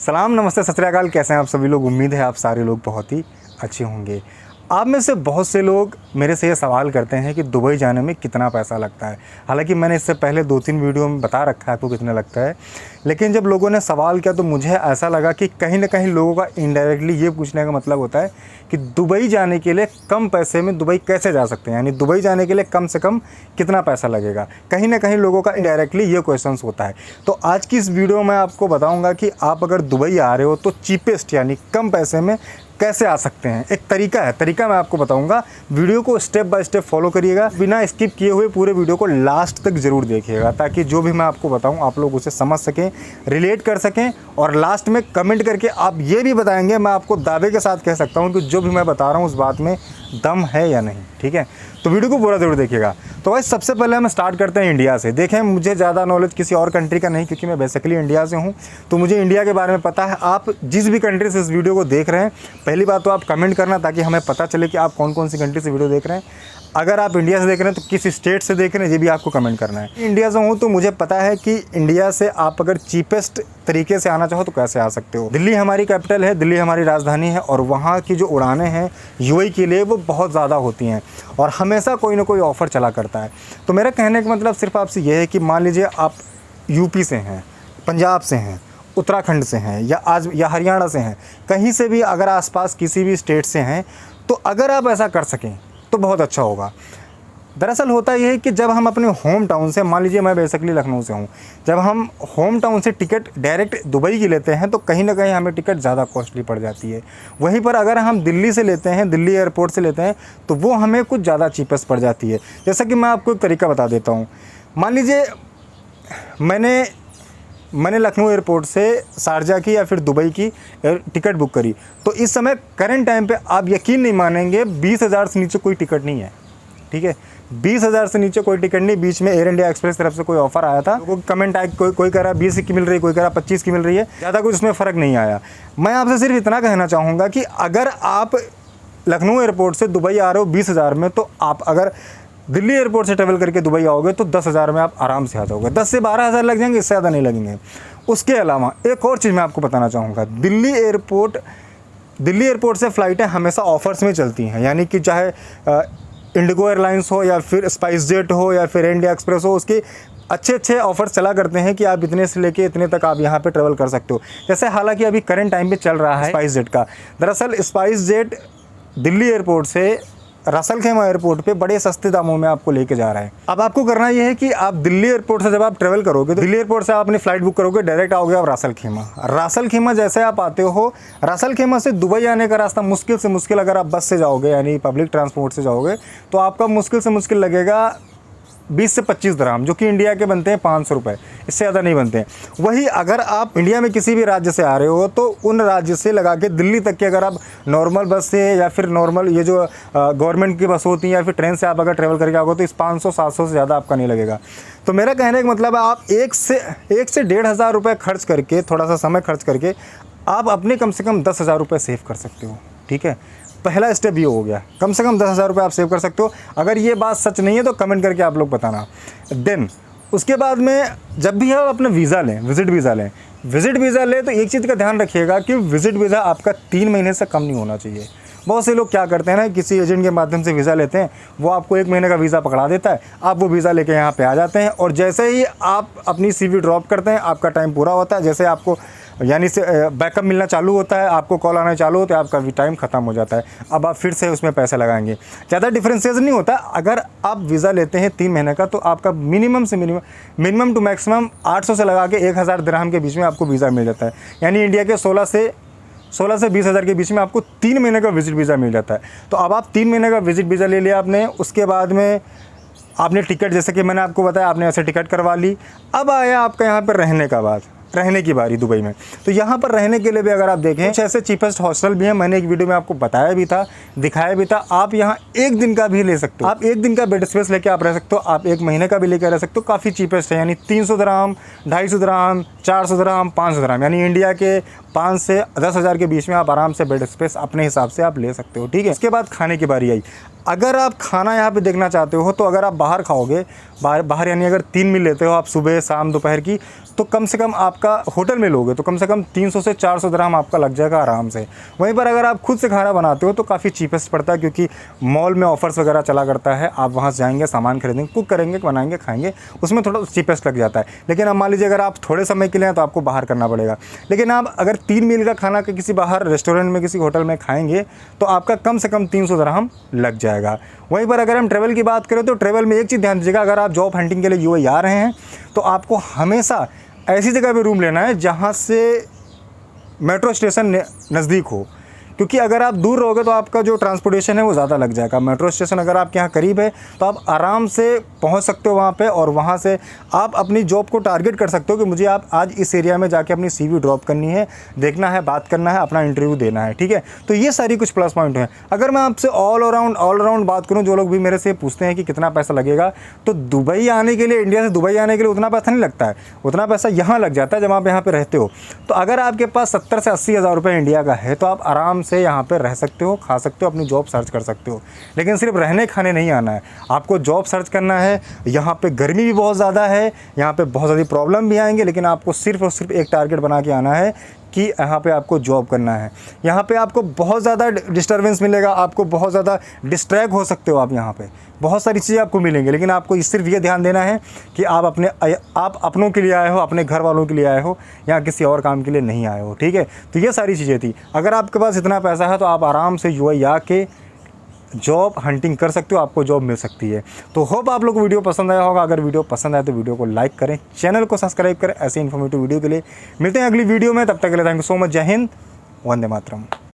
सलाम, नमस्ते, सत श्री अकाल। कैसे हैं आप सभी लोग? उम्मीद है आप सारे लोग बहुत ही अच्छे होंगे। आप में से बहुत से लोग मेरे से ये सवाल करते हैं कि दुबई जाने में कितना पैसा लगता है। हालांकि मैंने इससे पहले 2-3 वीडियो में बता रखा है आपको कितना लगता है, लेकिन जब लोगों ने सवाल किया तो मुझे ऐसा लगा कि कहीं ना कहीं लोगों का इनडायरेक्टली ये पूछने का मतलब होता है कि दुबई जाने के लिए कम पैसे में दुबई कैसे जा सकते हैं, यानी दुबई जाने के लिए कम से कम कितना पैसा लगेगा। कहीं ना कहीं लोगों का इनडायरेक्टली ये क्वेश्चन होता है। तो आज की इस वीडियो में आपको बताऊँगा कि आप अगर दुबई आ रहे हो तो चीपेस्ट यानी कम पैसे में कैसे आ सकते हैं। एक तरीका मैं आपको बताऊंगा। वीडियो को स्टेप बाय स्टेप फॉलो करिएगा, बिना स्किप किए हुए पूरे वीडियो को लास्ट तक ज़रूर देखिएगा, ताकि जो भी मैं आपको बताऊं आप लोग उसे समझ सकें, रिलेट कर सकें। और लास्ट में कमेंट करके आप ये भी बताएंगे, मैं आपको दावे के साथ कह सकता हूँ कि जो भी मैं बता रहा हूँ उस बात में दम है या नहीं। ठीक है, तो वीडियो को पूरा ज़रूर देखिएगा। तो भाई सबसे पहले हम स्टार्ट करते हैं इंडिया से। देखें, मुझे ज़्यादा नॉलेज किसी और कंट्री का नहीं, क्योंकि मैं बेसिकली इंडिया से हूँ, तो मुझे इंडिया के बारे में पता है। आप जिस भी कंट्री से इस वीडियो को देख रहे हैं, पहली बात तो आप कमेंट करना, ताकि हमें पता चले कि आप कौन कौन सी कंट्री से वीडियो देख रहे हैं। अगर आप इंडिया से देख रहे हैं तो किस स्टेट से देख रहे हैं ये भी आपको कमेंट करना है। इंडिया से हूँ तो मुझे पता है कि इंडिया से आप अगर चीपेस्ट तरीके से आना चाहो तो कैसे आ सकते हो। दिल्ली हमारी कैपिटल है, दिल्ली हमारी राजधानी है, और वहाँ की जो उड़ानें हैं यूएई के लिए वो बहुत ज़्यादा होती हैं और हमेशा कोई ना कोई ऑफ़र चला करता है। तो मेरा कहने का मतलब सिर्फ आपसे ये है कि मान लीजिए आप यूपी से हैं, पंजाब से हैं, उत्तराखंड से हैं, या हरियाणा से हैं, कहीं से भी अगर आसपास किसी भी स्टेट से हैं, तो अगर आप ऐसा कर सकें तो बहुत अच्छा होगा। दरअसल होता यह है कि जब हम अपने होम टाउन से, मान लीजिए मैं बेसिकली लखनऊ से हूँ, जब हम होम टाउन से टिकट डायरेक्ट दुबई की लेते हैं तो कहीं ना कहीं हमें टिकट ज़्यादा कॉस्टली पड़ जाती है। वहीं पर अगर हम दिल्ली से लेते हैं, दिल्ली एयरपोर्ट से लेते हैं, तो वो हमें कुछ ज़्यादा चीपेस्ट पड़ जाती है। जैसा कि मैं आपको एक तरीका बता देता हूँ। मान लीजिए मैंने लखनऊ एयरपोर्ट से शारजा की या फिर दुबई की टिकट बुक करी, तो इस समय करंट टाइम पे आप यकीन नहीं मानेंगे 20,000 से नीचे कोई टिकट नहीं है। ठीक है, 20,000 से नीचे कोई टिकट नहीं। बीच में एयर इंडिया एक्सप्रेस तरफ से कोई ऑफर आया था, वो कमेंट आया, कोई कह रहा 20 की मिल रही है, कोई कह रहा 25 की मिल रही है, ज़्यादा कुछ उसमें फ़र्क नहीं आया। मैं आपसे सिर्फ इतना कहना चाहूँगा कि अगर आप लखनऊ एयरपोर्ट से दुबई आ रहे हो 20,000 में, तो आप अगर दिल्ली एयरपोर्ट से ट्रैवल करके दुबई आओगे तो 10,000 में आप आराम से आ जाओगे। 10 से 12,000 लग जाएंगे, इससे ज़्यादा नहीं लगेंगे। उसके अलावा एक और चीज़ मैं आपको बताना चाहूँगा। दिल्ली एयरपोर्ट से फ़्लाइटें हमेशा ऑफ़र्स में चलती हैं, यानी कि चाहे इंडिगो एयरलाइंस हो या फिर स्पाइस जेट हो या फिर इंडिया एक्सप्रेस हो, उसके अच्छे ऑफ़र्स चला करते हैं कि आप इतने से लेके इतने तक आप यहाँ पे ट्रैवल कर सकते हो। जैसे हालांकि अभी करंट टाइम पे चल रहा है स्पाइस जेट का। दरअसल स्पाइस जेट दिल्ली एयरपोर्ट से रसल खेमा एयरपोर्ट पे बड़े सस्ते दामों में आपको लेके जा रहा है। अब आपको करना ये है कि आप दिल्ली एयरपोर्ट से जब आप ट्रैवल करोगे तो दिल्ली एयरपोर्ट से आप अपनी फ़्लाइट बुक करोगे, डायरेक्ट आओगे आप रासल खेमा जैसे आप आते हो, रासल खेमा से दुबई आने का रास्ता मुश्किल से मुश्किल, अगर आप बस से जाओगे यानी पब्लिक ट्रांसपोर्ट से जाओगे, तो आपका मुश्किल से मुश्किल लगेगा 20 से 25 दिरहम, जो कि इंडिया के बनते हैं 500 रुपये, इससे ज़्यादा नहीं बनते हैं। वही अगर आप इंडिया में किसी भी राज्य से आ रहे हो तो उन राज्य से लगा के दिल्ली तक के अगर आप नॉर्मल बस से या फिर नॉर्मल ये जो गवर्नमेंट की बस होती हैं या फिर ट्रेन से आप अगर ट्रैवल करके आओगे तो इस 500-700 से ज़्यादा आपका नहीं लगेगा। तो मेरा कहने का मतलब है आप 1 से 1,500 रुपये खर्च करके, थोड़ा सा समय खर्च करके आप अपने कम से कम 10,000 रुपये सेव कर सकते हो। ठीक है, पहला स्टेप ये हो गया, कम से कम 10,000 रुपये आप सेव कर सकते हो। अगर ये बात सच नहीं है तो कमेंट करके आप लोग बताना। देन उसके बाद में जब भी आप अपना वीज़ा लें, विज़िट वीज़ा लें तो एक चीज़ का ध्यान रखिएगा कि विज़िट वीज़ा आपका 3 महीने से कम नहीं होना चाहिए। बहुत से लोग क्या करते हैं ना, किसी एजेंट के माध्यम से वीज़ा लेते हैं, वो आपको 1 महीने का वीज़ा पकड़ा देता है, आप वो वीज़ा लेके यहाँ पे आ जाते हैं, और जैसे ही आप अपनी CV ड्रॉप करते हैं आपका टाइम पूरा होता है, जैसे आपको यानी से बैकअप मिलना चालू होता है, आपको कॉल आना चालू होता है, आपका भी टाइम ख़त्म हो जाता है। अब आप फिर से उसमें पैसे लगाएंगे, ज़्यादा डिफरेंसेस नहीं होता। अगर आप वीज़ा लेते हैं 3 महीने का तो आपका मिनिमम टू मैक्सिमम 800 से लगा के 1,000 दिरहम के बीच में आपको वीज़ा मिल जाता है। यानी इंडिया के 16 से 20,000 के बीच में आपको 3 महीने का विजिट वीज़ा मिल जाता है। तो अब आप 3 महीने का विजिट वीज़ा ले लिया आपने, उसके बाद में आपने टिकट, जैसे कि मैंने आपको बताया, आपने ऐसे टिकट करवा ली। अब आया आपका यहाँ पर रहने की बारी दुबई में। तो यहाँ पर रहने के लिए भी अगर आप देखें, कुछ ऐसे चीपेस्ट हॉस्टल भी हैं, मैंने एक वीडियो में आपको बताया भी था, दिखाया भी था। आप यहाँ 1 दिन का भी ले सकते हो, आप 1 दिन का बेड स्पेस लेके आप रह सकते हो, आप 1 महीने का भी लेकर रह सकते हो। काफ़ी चीपेस्ट है, यानी 300 दिरहम, 250 दिरहम, 400 दिरहम, 500 दिरहम, यानी इंडिया के 5 से 10 हज़ार के बीच में आप आराम से बेड स्पेस अपने हिसाब से आप ले सकते हो, ठीक है। इसके बाद खाने की बारी आई। अगर आप खाना यहाँ पे देखना चाहते हो तो अगर आप बाहर खाओगे, बाहर यानी अगर 3 मील लेते हो आप, सुबह शाम दोपहर की, तो कम से कम आपका होटल में लोगे तो कम से कम 300 से 400 दिरहम आपका लग जाएगा आराम से। वहीं पर अगर आप खुद से खाना बनाते हो तो काफ़ी चीपेस्ट पड़ता है, क्योंकि मॉल में ऑफर्स वगैरह चला करता है, आप वहाँ से जाएंगे, सामान खरीदेंगे, कुक करेंगे, बनाएंगे, खाएंगे, उसमें थोड़ा चीपेस्ट लग जाता है। लेकिन अब मान लीजिए अगर आप थोड़े समय के लिए हैं तो आपको बाहर करना पड़ेगा। लेकिन आप अगर 3 मील का खाना किसी बाहर रेस्टोरेंट में किसी होटल में खाएंगे तो आपका कम से कम 300 दिरहम लग जाएगा। वहीं पर अगर हम ट्रैवल की बात करें तो ट्रैवल में एक चीज़ ध्यान दीजिएगा, अगर आप जॉब हंटिंग के लिए यूएई आ रहे हैं तो आपको हमेशा ऐसी जगह पे रूम लेना है जहाँ से मेट्रो स्टेशन नज़दीक हो, क्योंकि अगर आप दूर रहोगे तो आपका जो ट्रांसपोर्टेशन है वो ज़्यादा लग जाएगा। मेट्रो स्टेशन अगर आपके यहाँ करीब है तो आप आराम से पहुँच सकते हो वहाँ पे, और वहाँ से आप अपनी जॉब को टारगेट कर सकते हो कि मुझे आप आज इस एरिया में जाके अपनी CV ड्रॉप करनी है, देखना है, बात करना है, अपना इंटरव्यू देना है, ठीक है। तो ये सारी कुछ प्लस पॉइंट हैं। अगर मैं आपसे ऑल अराउंड बात करूँ, जो लोग भी मेरे से पूछते हैं कि कितना पैसा लगेगा, तो दुबई आने के लिए, इंडिया से दुबई आने के लिए उतना पैसा नहीं लगता है, उतना पैसा यहाँ लग जाता है जब आप यहाँ पर रहते हो। तो अगर आपके पास 70 से 80 हज़ार रुपये इंडिया का है तो आप आराम से यहाँ पर रह सकते हो, खा सकते हो, अपनी जॉब सर्च कर सकते हो। लेकिन सिर्फ रहने खाने नहीं आना है, आपको जॉब सर्च करना है। यहाँ पे गर्मी भी बहुत ज़्यादा है, यहाँ पे बहुत ज़्यादा प्रॉब्लम भी आएंगे, लेकिन आपको सिर्फ और सिर्फ एक टारगेट बना के आना है कि यहाँ पे आपको जॉब करना है। यहाँ पे आपको बहुत ज़्यादा डिस्टर्बेंस मिलेगा, आपको बहुत ज़्यादा डिस्ट्रैक्ट हो सकते हो आप, यहाँ पे बहुत सारी चीज़ें आपको मिलेंगी, लेकिन आपको सिर्फ ये ध्यान देना है कि आप अपनों के लिए आए हो, अपने घर वालों के लिए आए हो, या किसी और काम के लिए नहीं आए हो, ठीक है। तो ये सारी चीज़ें थी। अगर आपके पास इतना पैसा है तो आप आराम से यूएई आके जॉब हंटिंग कर सकते हो, आपको जॉब मिल सकती है। तो होप आप लोग को वीडियो पसंद आया होगा। अगर वीडियो पसंद आए तो वीडियो को लाइक करें, चैनल को सब्सक्राइब करें। ऐसे इन्फॉर्मेटिव वीडियो के लिए मिलते हैं अगली वीडियो में, तब तक के लिए थैंक यू सो मच। जय हिंद, वंदे मातरम।